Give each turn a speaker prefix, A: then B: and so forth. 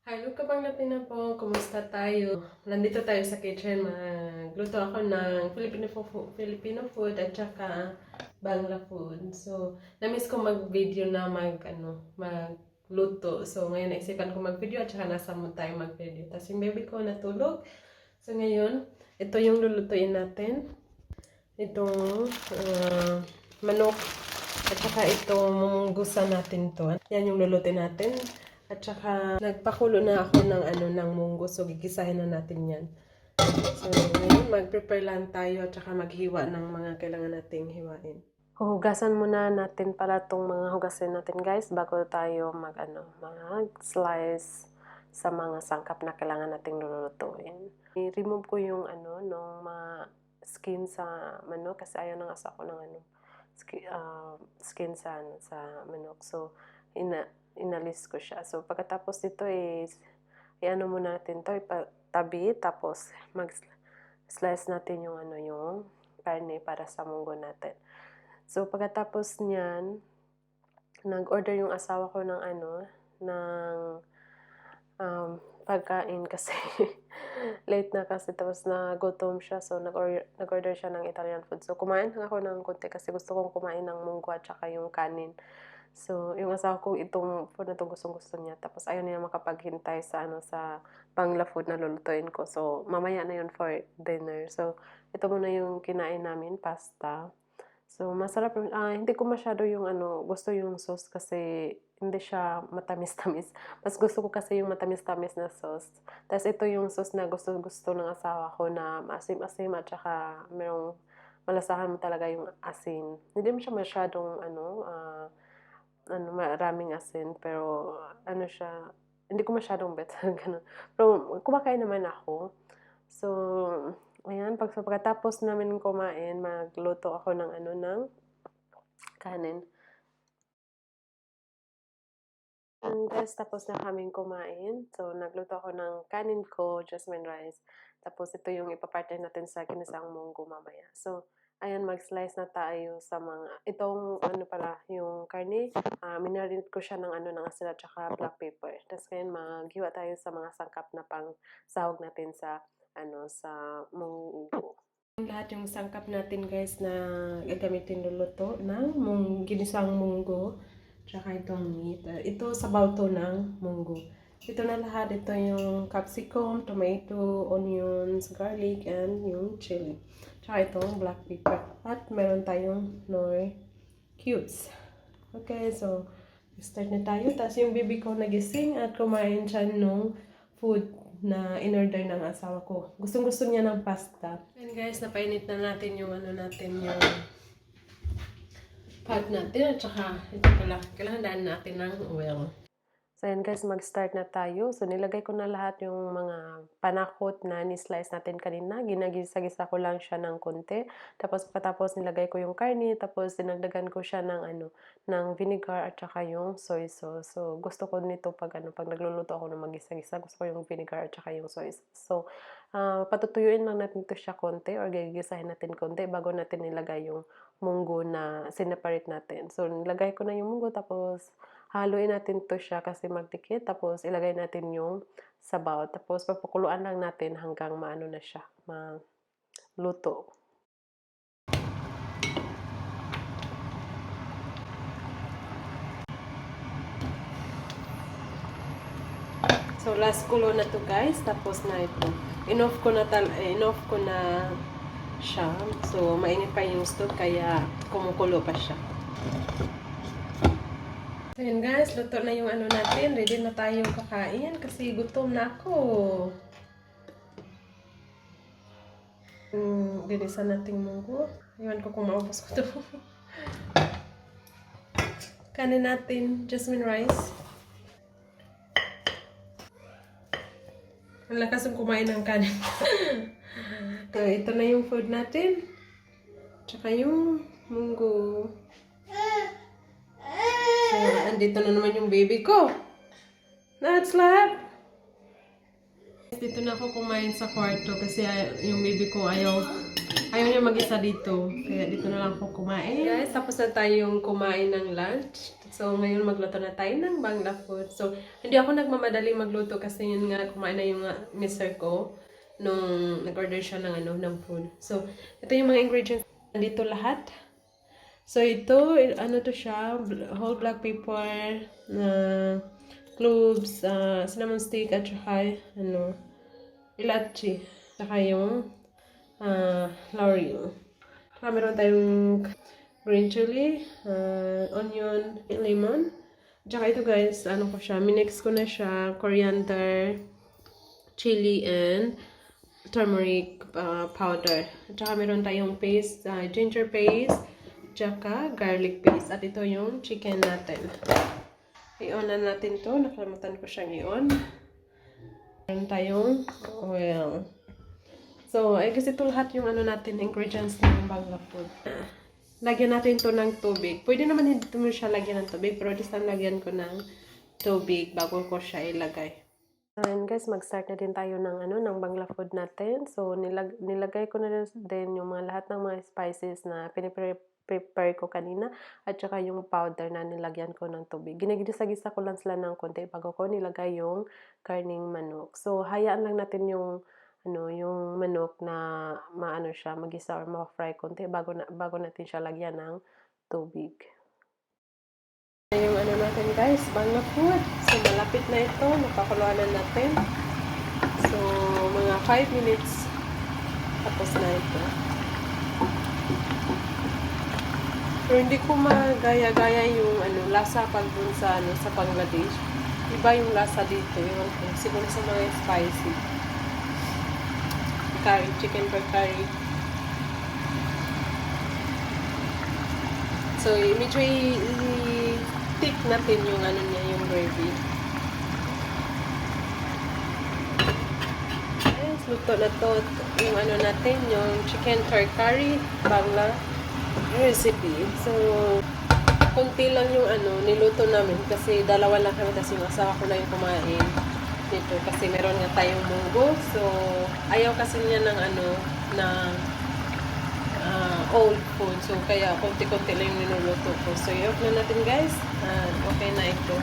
A: Hello kapanglapi na po, kumusta tayo? Nandito tayo sa kitchen, magluto ako ng Filipino food at saka Bangla food. So, namiss ko mag-video na magluto. So, ngayon naisipan ko mag-video at saka nasa mood tayo mag-video. Tapos yung baby ko natulog. So, ngayon, ito yung lulutuin natin. Itong manok at saka itong munggusa natin to. Yan yung lulutuin natin. At saka, nagpakulo na ako ng munggo. So, gigisahin na natin yan. So, ngayon, mag-prepare lang tayo at saka maghiwa ng mga kailangan nating hiwain. Hugasan muna natin pala itong mga hugasin natin, guys, bago tayo mag-slice sa mga sangkap na kailangan nating lulutuin. I-remove ko yung nung mga skin sa manok kasi ayaw nang asa ko ng skin sa manok. So, inalis ko siya. So, pagkatapos dito is, i-ano muna natin to, ipatabi, tapos mag-slice natin yung yung karne para sa munggo natin. So, pagkatapos niyan, nag-order yung asawa ko ng pagkain kasi late na kasi, tapos nagutom siya. So, nag-order siya ng Italian food. So, kumain ako ng konti kasi gusto kong kumain ng munggo at saka yung kanin. So, yung asawa ko, itong food na itong gustong-gusto niya. Tapos, ayaw niya makapaghintay sa sa Bangla food na lulutuin ko. So, mamaya na yun for dinner. So, ito muna yung kinain namin, pasta. So, masarap. Hindi ko masyado yung gusto yung sauce kasi hindi siya matamis-tamis. Mas gusto ko kasi yung matamis-tamis na sauce. Tapos, ito yung sauce na gusto-gusto ng asawa ko na maasim-asim at saka merong malasahan mo talaga yung asin. Hindi mo siya masyadong maraming asin, pero siya, hindi ko masyadong bet, ganun. Pero kumakain naman ako. So, ayan, pagkatapos namin kumain, magluto ako ng ng kanin. And guys, tapos na kaming kumain. So, nagluto ako ng kanin ko, jasmine rice. Tapos, ito yung ipapartner natin sa kinisang munggo mamaya. So, ayan, mag-slice na tayo sa itong yung karne. Minarinate ko siya ng ng asin at saka black pepper. Tapos, ngayon, maghiwa tayo sa mga sangkap na pang sahog natin sa sa munggo. Lahat yung sangkap natin, guys, na gagamitin luluto ng ginisang munggo. Tsaka itong meat. Ito sabaw to ng munggo. Ito na lahat. Ito yung capsicum, tomato, onions, garlic, and yung chili. Tsaka itong black pepper. At meron tayong nor cubes. Okay, so start na tayo. Tapos yung baby ko nagising at kumain siya nung food na in-order ng asawa ko. Gustong-gusto niya ng pasta. And guys, napainit na natin yung yung pot natin. At saka, ito pala, kailangan daan natin ng oil. So, ayan guys, mag-start na tayo. So, nilagay ko na lahat yung mga panakot na ni-slice natin kanina. Ginagisa-gisa ko lang siya ng konti. Tapos, pagkatapos nilagay ko yung karne. Tapos, dinagdagan ko siya ng ng vinegar at saka yung soy sauce. So, gusto ko nito pag nagluluto ako ng magisa-gisa, gusto ko yung vinegar at saka yung soy sauce. So, patutuyuin lang natin ito siya konti or gigisahin natin konti bago natin nilagay yung munggo na sineparate natin. So, nilagay ko na yung munggo, tapos haluin natin to siya kasi magdikit. Tapos, ilagay natin yung sabaw. Tapos, papakuluan lang natin hanggang maano na siya, maluto. So, last kulo na to guys. Tapos na ito. Inoff ko na siya. So, mainit pa yung stove kaya kumukulo pa siya. So, yun guys, luto na yung natin. Ready na tayo kakain kasi gutom na ako. Linisan natin munggo. Iwan ko kung maubos ko to. Kanin natin, jasmine rice. Ang lakas ng kumain ng kanin. So, ito na yung food natin. Tsaka yung munggo. So, andito na naman yung baby ko. Natslap! Dito na ako kumain sa kwarto kasi yung baby ko ayaw Ayaw niya mag-isa dito. Kaya dito na lang ako kumain. Guys, tapos na tayong kumain ng lunch. So, ngayon magluto na tayo ng Bangla food. So, hindi ako nagmamadali magluto kasi yun nga, kumain na yung mister ko nung nag-order siya ng, ng food. So, ito yung mga ingredients. Nandito lahat. So, ito, ano to siya, whole black pepper, cloves, cinnamon stick, at saka, ilachi. Saka yung laurel. Saka meron tayong green chili, onion, lemon. Tsaka ito guys, ano ko siya, minix ko na siya, coriander, chili, and turmeric powder. Tsaka meron tayong paste, ginger paste, tsaka garlic paste. At ito yung chicken natin. I-on na natin to. Nakalimutan ko siyang i-on. Meron tayong oil. So, ay kasi ito lahat yung natin, ingredients ng Bangla food. Lagyan natin to ng tubig. Pwede naman hindi mo siya lagyan ng tubig, pero this time lagyan ko ng tubig bago ko siya ilagay. And guys, mag-start na din tayo ng ng Bangla food natin. So, nilagay ko na din yung lahat ng mga spices na prepare ko kanina at saka yung powder na nilagyan ko ng tubig. Ginigisa-gisa ko lang sila ng konti bago ko nilagay yung karning manok. So, hayaan lang natin yung yung manok na maano siya, magisa or ma-fry konti bago natin siya lagyan ng tubig. Yung natin guys, Bangla food. So, malapit na ito. Napakuluan na natin. So, mga 5 minutes tapos na ito. Pero hindi ko magaya-gaya yung lasa pag dun sa sa Bangladesh. Iba yung lasa dito. Ewan ko. Siguro sa mga spicy. Curry, chicken for curry. So, medyo i-thick natin yung niya, yung gravy. Yes, luto na to. Yung natin, yung chicken for curry, Bangla recipe. So, konti lang yung niluto namin kasi dalawa lang kami kasi yung asawa ko lang yung kumain dito kasi meron nga tayong munggo. So, ayaw kasi niya ng old food. So, kaya konti-konti lang yung niluluto ko. So, i-off na natin guys. Okay na ito.